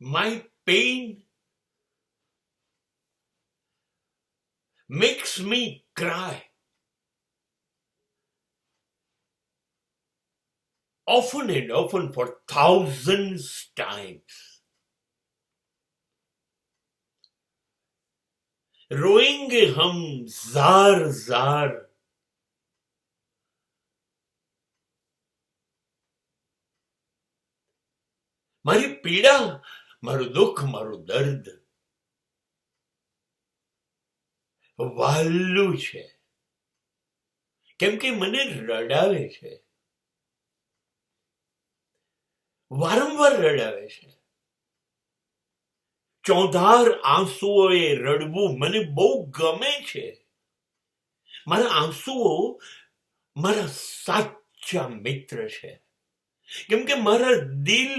My pain makes me cry. Often and often for thousands times. रोएंगे हम jar jar, મારી પીડા, મારું દુઃખ, મારું દર્દ વહાલું છે, કેમ કે મને રડાવે છે, વારંવાર રડાવે છે. ચોધાર આંસુઓએ રડવું મને બહુ ગમે છે. મારા આંસુઓ મારા સાચા મિત્ર છે, કેમ કે મારા દિલ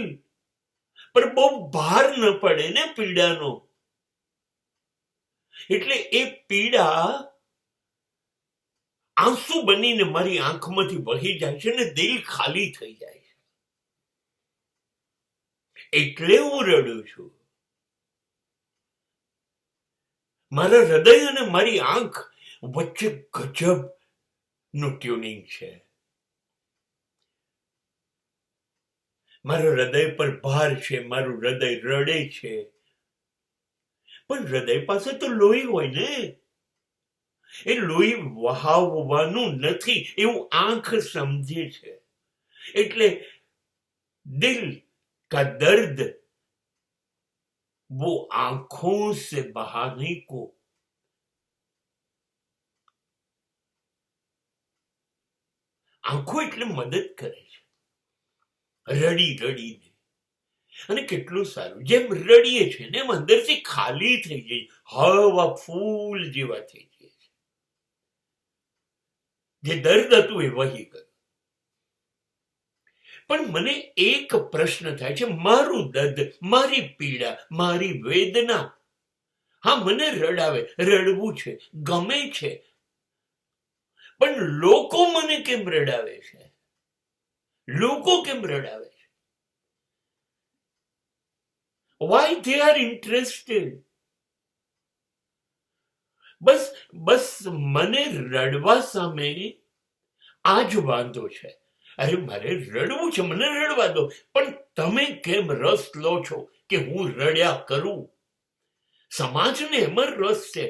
પર બહુ ભાર ન પડે ને પીડાનો. એટલે એ પીડા આંસુ બનીને મારી આંખમાંથી વહી જાય છે ને દિલ ખાલી થઈ જાય છે. એટલે હું રડું છું. મારા હૃદય અને મારી આંખ વચ્ચે ગજબ નું ટ્યુનિંગ છે. મારા હૃદય પર ભાર છે, મારું હૃદય રડે છે, પણ હૃદય પાસે તો લોહી હોય ને. એ લોહી વહાવવાનું નથી એવું આંખ સમજે છે. એટલે દિલ का दर्द वो आंखों से बहाने को આંખો એટલે મદદ કરે છે રડી રડીને. અને કેટલું સારું, જેમ રડીએ છે ને એમ અંદરથી ખાલી થઈ જાય, હવા ફૂલ જેવા થઈ જાય છે. જે દર્દ હતું એ વહી ગયું. પણ મને એક પ્રશ્ન થાય છે, મારું દર્દ, મારી પીડા, મારી વેદના, હા મને રડાવે, રડવું છે, ગમે છે, પણ લોકો મને કેમ રડાવે છે? લોકો કેમ રડાવે છે? Why they are interested? બસ મને રડવા સામે આ જ વાંધો છે. અરે મારે રડવું છે, મને રડવા દો, પણ તમે કેમ રસ લો છો કે હું રડ્યા કરું? સમાજને એમાં રસ છે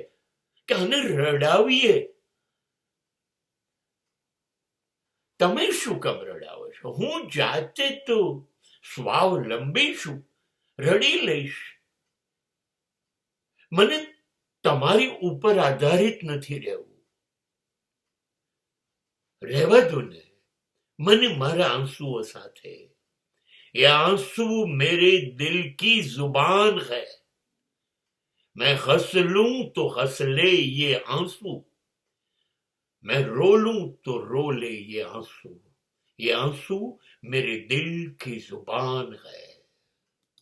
કે આને રડાવીએ. તમે શું કામ રડાવો છો? હું જાતે તો સ્વાવલંબી છું, રડી લઈશ. મને તમારી ઉપર આધારિત નથી રહેવું. રહેવા દો ને મને મારા આંસુઓ સાથે. ये आंसू मेरे दिल की जुबान है, मैं हंस लूं तो हंस ले ये आंसू, मैं रो लूं तो रो ले ये आंसू. ये आंसू मेरे दिल की जुबान है.